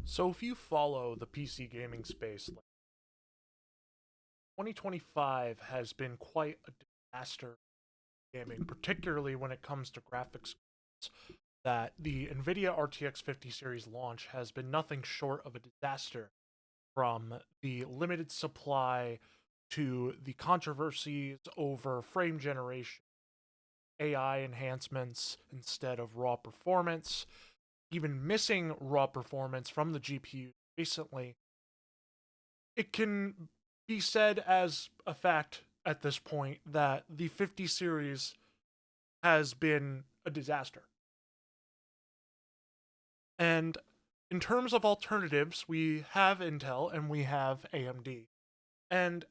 So if you follow the PC gaming space, 2025 has been quite a disaster in gaming, particularly when it comes to graphics cards. That the Nvidia RTX 50 series launch has been nothing short of a disaster, from the limited supply to the controversies over frame generation, AI enhancements instead of raw performance, even missing raw performance from the GPU recently. It can be said as a fact at this point that the 50 series has been a disaster. And in terms of alternatives, we have Intel and we have AMD. And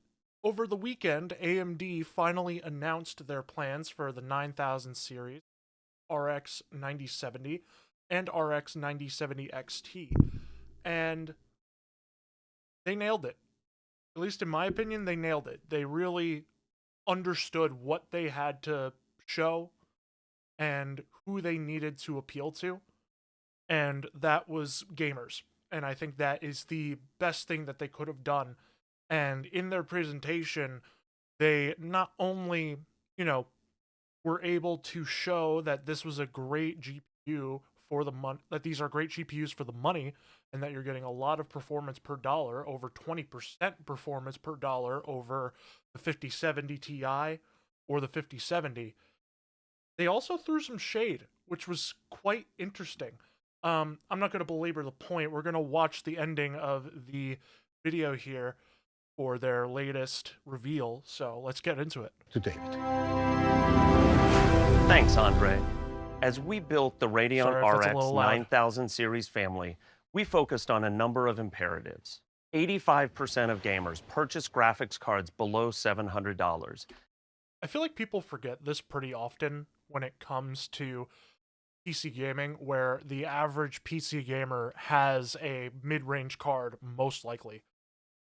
over the weekend, AMD finally announced their plans for the 9000 series, RX 9070, and RX 9070 XT. And they nailed it. At least in my opinion, they nailed it. They really understood what they had to show and who they needed to appeal to, and that was gamers. And I think that is the best thing that they could have done. And in their presentation, they not only, you know, were able to show that this was a great GPU for the money, that these are great GPUs for the money, and that you're getting a lot of performance per dollar, over 20% performance per dollar over the 5070 Ti or the 5070. They also threw some shade, which was quite interesting. I'm not going to belabor the point. We're going to watch the ending of the video here for their latest reveal. So let's get into it. To David. Thanks, Andre. As we built the Radeon Sorry if it's a RX little loud. 9000 series family, we focused on a number of imperatives. 85% of gamers purchase graphics cards below $700. I feel like people forget this pretty often when it comes to PC gaming, where the average PC gamer has a mid range card, most likely.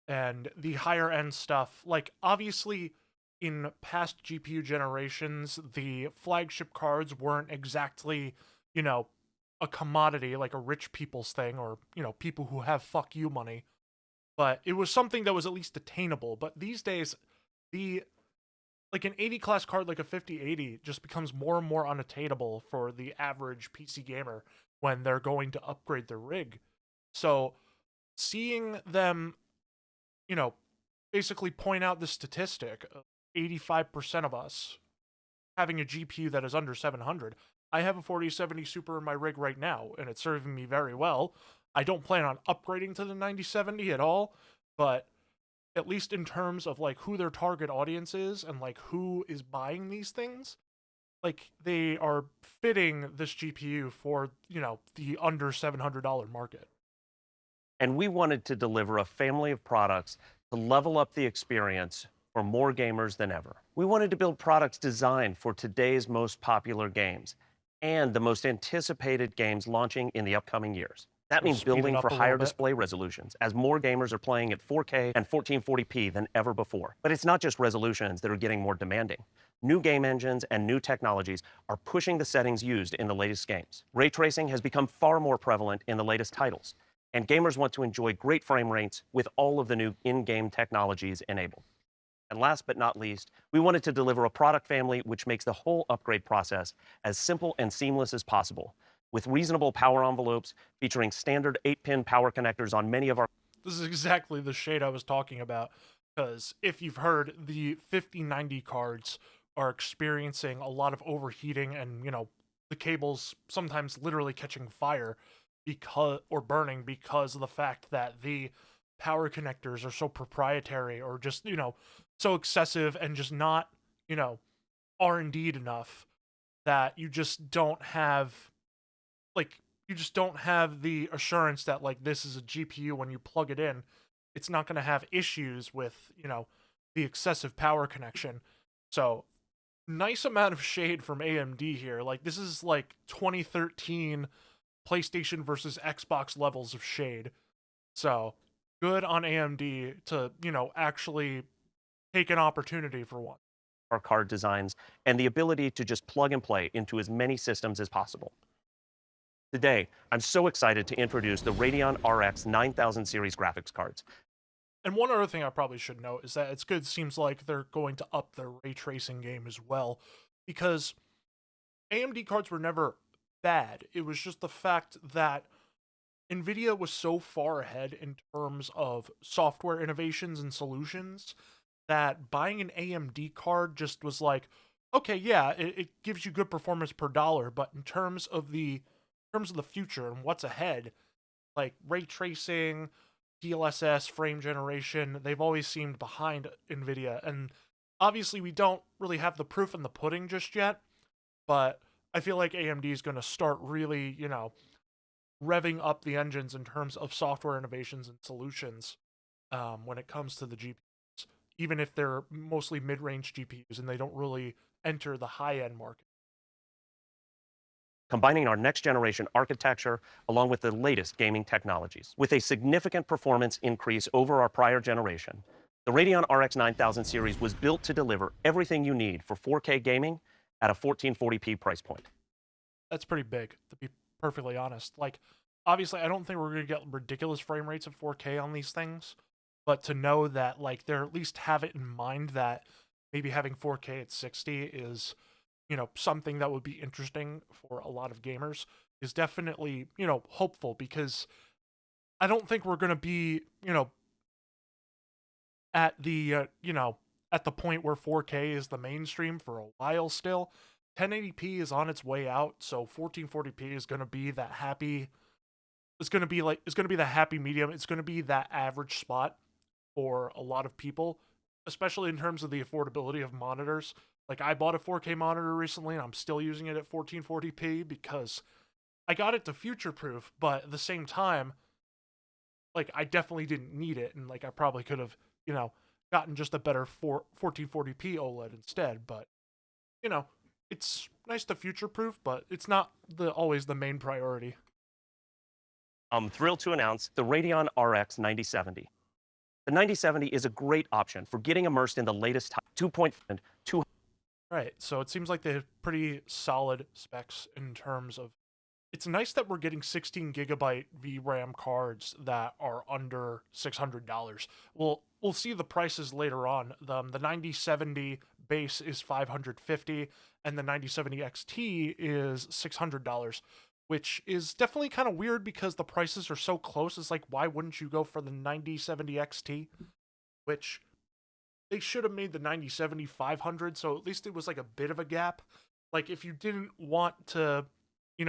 And the higher end stuff, like obviously in past GPU generations, the flagship cards weren't exactly, you know, a commodity like a rich people's thing, or, you know, people who have fuck you money. But it was something that was at least attainable. But these days, the like an 80 class card like a 5080 just becomes more and more unattainable for the average PC gamer when they're going to upgrade their rig. So seeing them, you know, basically point out the statistic of 85% of us having a GPU that is under 700. I have a 4070 Super in my rig right now, and it's serving me very well. I don't plan on upgrading to the 9070 at all, but at least in terms of like who their target audience is and like who is buying these things, like they are fitting this GPU for, you know, the under $700 market. And we wanted to deliver a family of products to level up the experience for more gamers than ever. We wanted to build products designed for today's most popular games and the most anticipated games launching in the upcoming years. That We'll means speed it building up for a little higher bit. display resolutions, as more gamers are playing at 4K and 1440p than ever before. But it's not just resolutions that are getting more demanding. New game engines and new technologies are pushing the settings used in the latest games. Ray tracing has become far more prevalent in the latest titles, and gamers want to enjoy great frame rates with all of the new in-game technologies enabled. And last but not least, we wanted to deliver a product family which makes the whole upgrade process as simple and seamless as possible, with reasonable power envelopes featuring standard 8-pin power connectors on many of our. This is exactly the shade I was talking about, because if you've heard, the 5090 cards are experiencing a lot of overheating and, you know, the cables sometimes literally catching fire because or burning because of the fact that the power connectors are so proprietary, or just, you know, so excessive and just not, you know, R&D'd enough, that you just don't have, like, you just don't have the assurance that like this is a GPU when you plug it in, it's not going to have issues with, you know, the excessive power connection. So nice amount of shade from AMD here. Like this is like 2013 PlayStation versus Xbox levels of shade. So good on AMD to, you know, actually take an opportunity for one. Our card designs and the ability to just plug and play into as many systems as possible. Today, I'm so excited to introduce the Radeon RX 9000 series graphics cards. And one other thing I probably should note is that it's good. Seems like they're going to up their ray tracing game as well, because AMD cards were never bad. It was just the fact that Nvidia was so far ahead in terms of software innovations and solutions that buying an AMD card just was like, okay, yeah, it gives you good performance per dollar, but in terms of the future and what's ahead, like ray tracing, DLSS, frame generation, they've always seemed behind Nvidia. And obviously, we don't really have the proof in the pudding just yet, but I feel like AMD is going to start really, revving up the engines in terms of software innovations and solutions when it comes to the GPUs, even if they're mostly mid range GPUs and they don't really enter the high end market. Combining our next generation architecture along with the latest gaming technologies. With a significant performance increase over our prior generation, the Radeon RX 9000 series was built to deliver everything you need for 4K gaming at a 1440p price point. That's pretty big, to be perfectly honest. Like, obviously, I don't think we're going to get ridiculous frame rates of 4K on these things, but to know that, like, they're at least have it in mind that maybe having 4K at 60 is, something that would be interesting for a lot of gamers is definitely, hopeful, because I don't think we're going to be, at the, at the point where 4K is the mainstream for a while still. 1080p is on its way out, so 1440p is going to be that happy. It's going to be the happy medium. It's going to be that average spot for a lot of people, especially in terms of the affordability of monitors. Like, I bought a 4K monitor recently and I'm still using it at 1440p because I got it to future proof, but at the same time, like, I definitely didn't need it, and like I probably could have, gotten just a better 1440p OLED instead, but you know, it's nice to future proof, but it's not always the main priority. I'm thrilled to announce the Radeon RX 9070. The 9070 is a great option for getting immersed in the latest 2.2. Right. So it seems like they have pretty solid specs in terms of. It's nice that we're getting 16 gigabyte VRAM cards that are under $600. We'll see the prices later on. The 9070 base is 550, and the 9070 XT is $600, which is definitely kind of weird because the prices are so close. It's like, why wouldn't you go for the 9070 XT? Which they should have made the 9070 500, so at least it was like a bit of a gap. Like, if you didn't want to,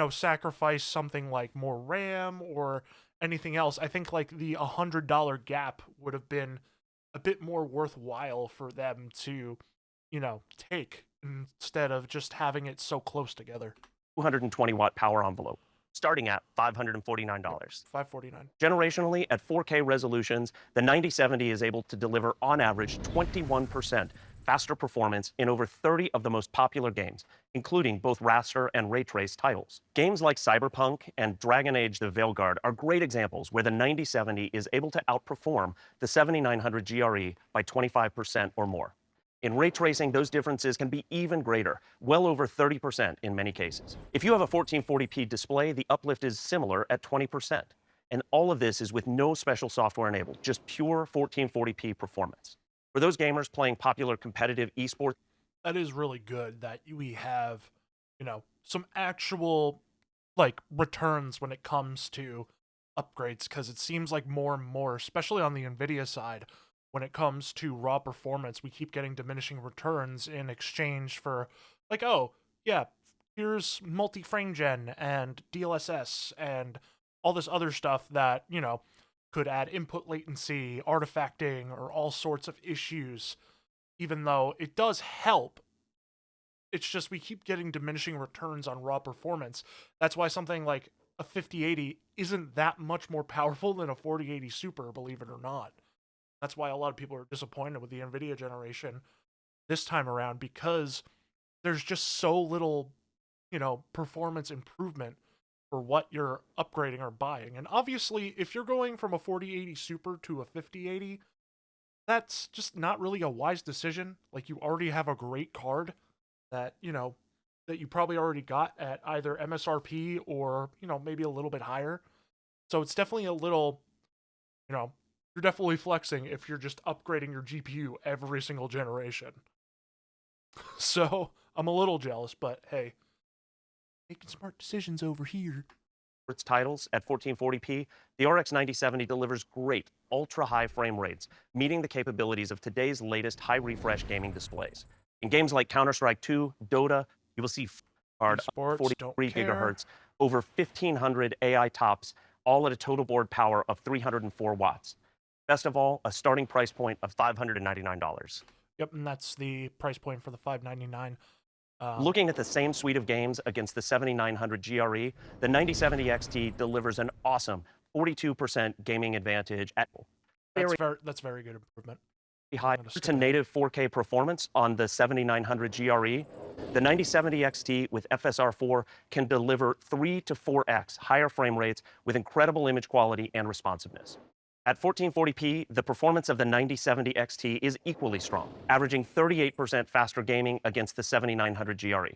sacrifice something like more RAM or anything else, I think like the $100 gap would have been a bit more worthwhile for them to, take instead of just having it so close together. 220-watt power envelope, starting at Yep, $549. 549. Generationally, at 4K resolutions, the 9070 is able to deliver on average 21% faster performance in over 30 of the most popular games, including both raster and ray trace titles. Games like Cyberpunk and Dragon Age the Veilguard are great examples where the 9070 is able to outperform the 7900 GRE by 25% or more. In ray tracing, those differences can be even greater, well over 30% in many cases. If you have a 1440p display, the uplift is similar at 20%. And all of this is with no special software enabled, just pure 1440p performance. For those gamers playing popular competitive esports, That is really good that we have, some actual like returns when it comes to upgrades, because it seems like more and more, especially on the Nvidia side, when it comes to raw performance, we keep getting diminishing returns in exchange for, like, oh yeah, here's multi-frame gen and DLSS and all this other stuff that could add input latency, artifacting, or all sorts of issues. Even though it does help, it's just we keep getting diminishing returns on raw performance. That's why something like a 5080 isn't that much more powerful than a 4080 Super, believe it or not. That's why a lot of people are disappointed with the Nvidia generation this time around, because there's just so little, performance improvement for what you're upgrading or buying. And obviously, if you're going from a 4080 Super to a 5080, that's just not really a wise decision. Like, you already have a great card that, that you probably already got at either MSRP or, maybe a little bit higher. So it's definitely a little, you know, you're definitely flexing if you're just upgrading your GPU every single generation. So I'm a little jealous, but hey, making smart decisions over here. its titles at 1440p, the RX 9070 delivers great ultra-high frame rates, meeting the capabilities of today's latest high-refresh gaming displays. In games like Counter-Strike 2, Dota, you will see card up to Esports, don't 43 care. gigahertz, over 1,500 AI tops, all at a total board power of 304 watts. Best of all, a starting price point of $599. Yep, and that's the price point for the 599. Looking at the same suite of games against the 7900 GRE, the 9070 XT delivers an awesome 42% gaming advantage at That's very good improvement. high to native 4K performance on the 7900 GRE. The 9070 XT with FSR4 can deliver 3 to 4x higher frame rates with incredible image quality and responsiveness. At 1440p, the performance of the 9070 XT is equally strong, averaging 38% faster gaming against the 7900 GRE.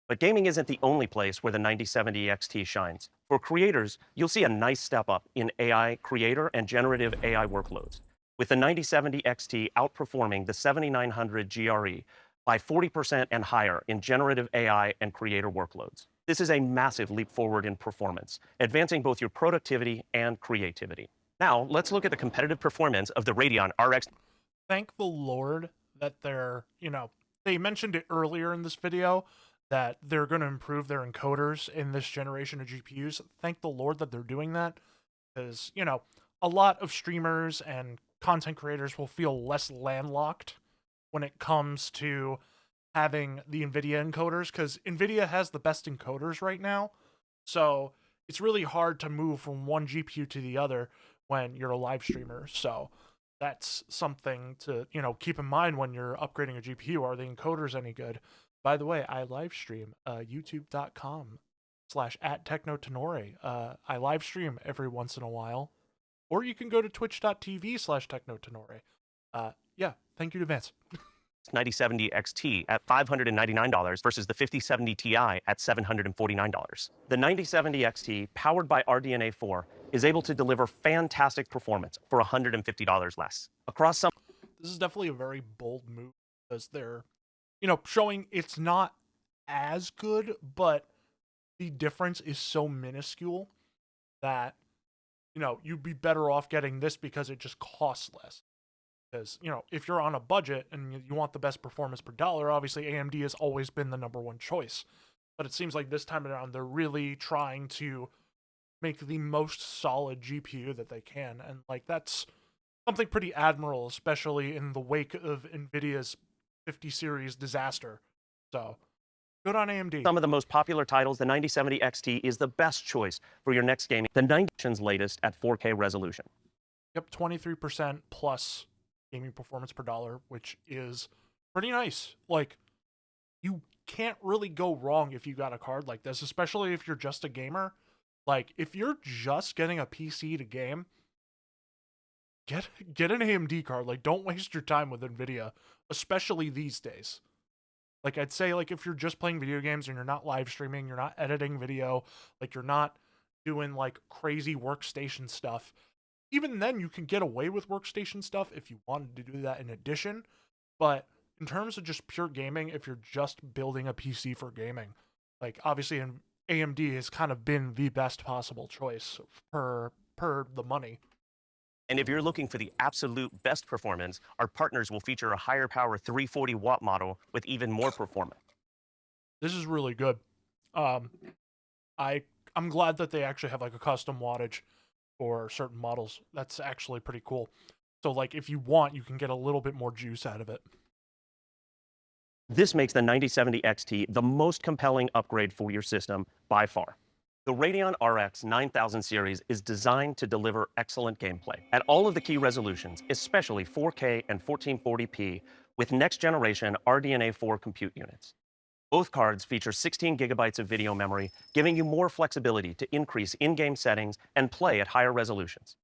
But gaming isn't the only place where the 9070 XT shines. For creators, you'll see a nice step up in AI creator and generative AI workloads, with the 9070 XT outperforming the 7900 GRE by 40% and higher in generative AI and creator workloads. This is a massive leap forward in performance, advancing both your productivity and creativity. Now, let's look at the competitive performance of the Radeon RX. Thank the Lord that they mentioned it earlier in this video that they're going to improve their encoders in this generation of GPUs. Thank the Lord that they're doing that, because, a lot of streamers and content creators will feel less landlocked when it comes to having the NVIDIA encoders, because NVIDIA has the best encoders right now. So it's really hard to move from one GPU to the other when you're a live streamer. So that's something to, keep in mind when you're upgrading a GPU. Are the encoders any good? By the way, I live stream youtube.com/@technotenore. I live stream every once in a while. Or you can go to twitch.tv/technotenore. Yeah, thank you in advance. 9070 XT at $599 versus the 5070 Ti at $749. The 9070 XT, powered by RDNA 4, is able to deliver fantastic performance for $150 less. Across some This is definitely a very bold move because they're, showing it's not as good, but the difference is so minuscule that, you'd be better off getting this because it just costs less. Because, if you're on a budget and you want the best performance per dollar, obviously AMD has always been the number one choice. But it seems like this time around, they're really trying to make the most solid GPU that they can. And, that's something pretty admirable, especially in the wake of NVIDIA's 50 series disaster. So, good on AMD. Some of the most popular titles, the 9070 XT is the best choice for your next gaming. The 90's latest at 4K resolution. Yep, 23% plus gaming performance per dollar, which is pretty nice. You can't really go wrong if you got a card like this, especially if you're just a gamer. If you're just getting a PC to game, get an AMD card. Don't waste your time with NVIDIA, especially these days. I'd say, if you're just playing video games and you're not live streaming, you're not editing video, you're not doing, crazy workstation stuff, even then you can get away with workstation stuff if you wanted to do that in addition. But in terms of just pure gaming, if you're just building a PC for gaming, obviously AMD has kind of been the best possible choice per the money. And if you're looking for the absolute best performance, our partners will feature a higher power 340 watt model with even more performance. This is really good. I'm glad that they actually have a custom wattage for certain models. That's actually pretty cool. So if you want, you can get a little bit more juice out of it. This makes the 9070 XT the most compelling upgrade for your system by far. The Radeon RX 9000 series is designed to deliver excellent gameplay at all of the key resolutions, especially 4K and 1440p with next-generation RDNA 4 compute units. Both cards feature 16 gigabytes of video memory, giving you more flexibility to increase in-game settings and play at higher resolutions.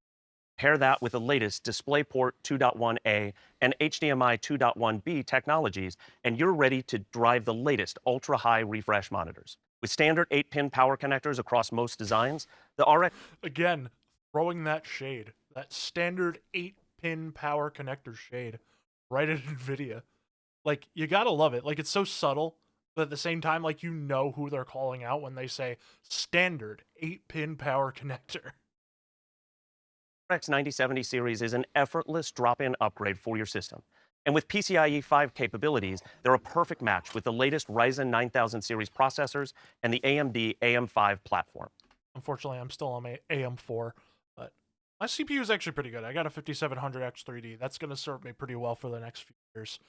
Pair that with the latest DisplayPort 2.1a and HDMI 2.1b technologies, and you're ready to drive the latest ultra-high refresh monitors. With standard 8-pin power connectors across most designs, the RX Again, throwing that shade, that standard 8-pin power connector shade right at NVIDIA. Like, you gotta love it. Like, it's so subtle, but at the same time, like, you know who they're calling out when they say standard 8-pin power connector. RX 9070 series is an effortless drop-in upgrade for your system. And with PCIe 5 capabilities, they're a perfect match with the latest Ryzen 9000 series processors and the AMD AM5 platform. Unfortunately, I'm still on my AM4, but my CPU is actually pretty good. I got a 5700X3D. That's going to serve me pretty well for the next few years.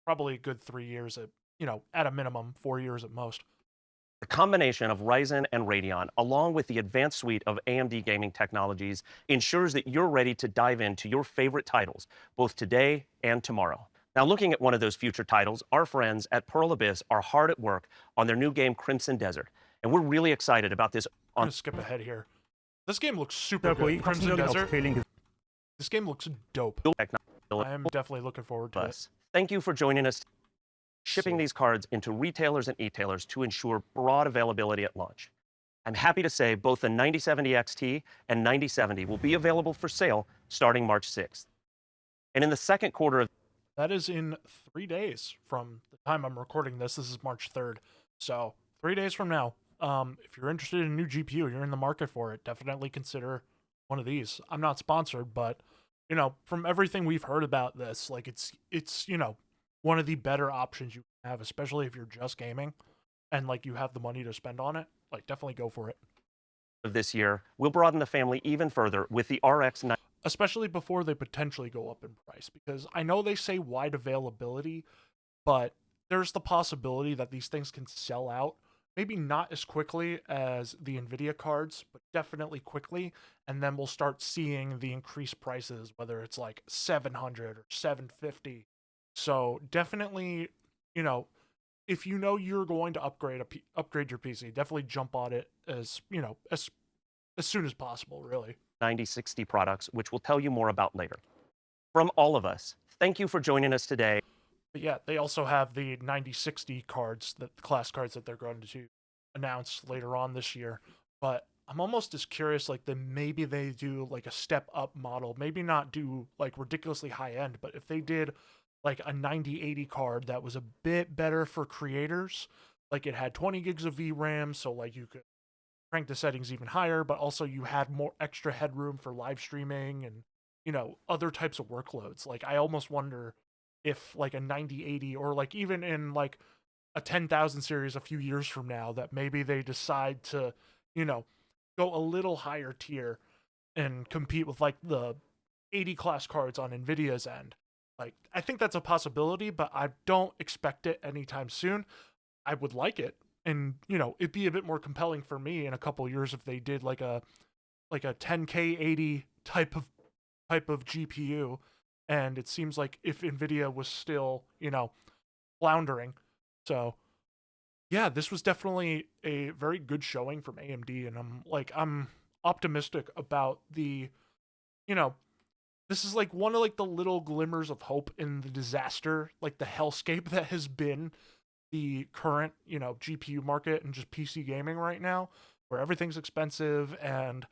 Probably a good 3 years at, at a minimum, 4 years at most. The combination of Ryzen and Radeon, along with the advanced suite of AMD gaming technologies, ensures that you're ready to dive into your favorite titles, both today and tomorrow. Now, looking at one of those future titles, our friends at Pearl Abyss are hard at work on their new game Crimson Desert, and we're really excited about this. I'm going to skip ahead here. This game looks super good. Crimson Desert. This game looks dope. I am definitely looking forward to it. Thank you for joining us. Shipping these cards into retailers and e-tailers to ensure broad availability at launch. I'm happy to say both the 9070 XT and 9070 will be available for sale starting March 6th. And in the second quarter of that is in 3 days from the time I'm recording this. This is March 3rd. So 3 days from now, if you're interested in a new GPU, you're in the market for it, definitely consider one of these. I'm not sponsored, but from everything we've heard about this, like it's one of the better options you have, especially if you're just gaming and like you have the money to spend on it. Like, definitely go for it. Of this year, we'll broaden the family even further with the RX 9, especially before they potentially go up in price, because I know they say wide availability, but there's the possibility that these things can sell out. Maybe not as quickly as the NVIDIA cards, but definitely quickly. And then we'll start seeing the increased prices, whether it's like 700 or 750. So definitely, if you're going to upgrade your PC, definitely jump on it as soon as possible, really. 9060 products, which we'll tell you more about later. From all of us, thank you for joining us today. But yeah, they also have the 9060 cards, the class cards that they're going to announce later on this year. But I'm almost as curious, like, maybe they do like a step up model, maybe not do like ridiculously high end, but if they did like a 9080 card that was a bit better for creators, like it had 20 gigs of VRAM, so like you could crank the settings even higher, but also you had more extra headroom for live streaming and other types of workloads. Like, I almost wonder if like a 9080 or like even in like a 10,000 series a few years from now, that maybe they decide to go a little higher tier and compete with like the 80 class cards on Nvidia's end. Like, I think that's a possibility, but I don't expect it anytime soon. I would like it, and it'd be a bit more compelling for me in a couple years if they did like a 10K 80 type of GPU. And it seems like if Nvidia was still floundering. So yeah, this was definitely a very good showing from AMD, and I'm optimistic about the this is like one of like the little glimmers of hope in the disaster, like the hellscape that has been the current, GPU market and just PC gaming right now, where everything's expensive and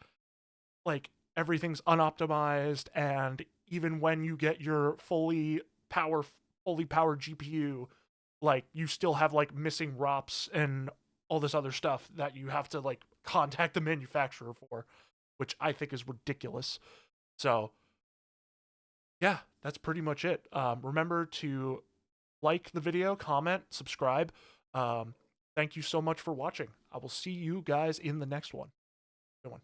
like everything's unoptimized, and even when you get your fully powered GPU, like you still have like missing ROPs and all this other stuff that you have to like contact the manufacturer for, which I think is ridiculous. So yeah, that's pretty much it. Remember to like the video, comment, subscribe. Thank you so much for watching. I will see you guys in the next one. Good one.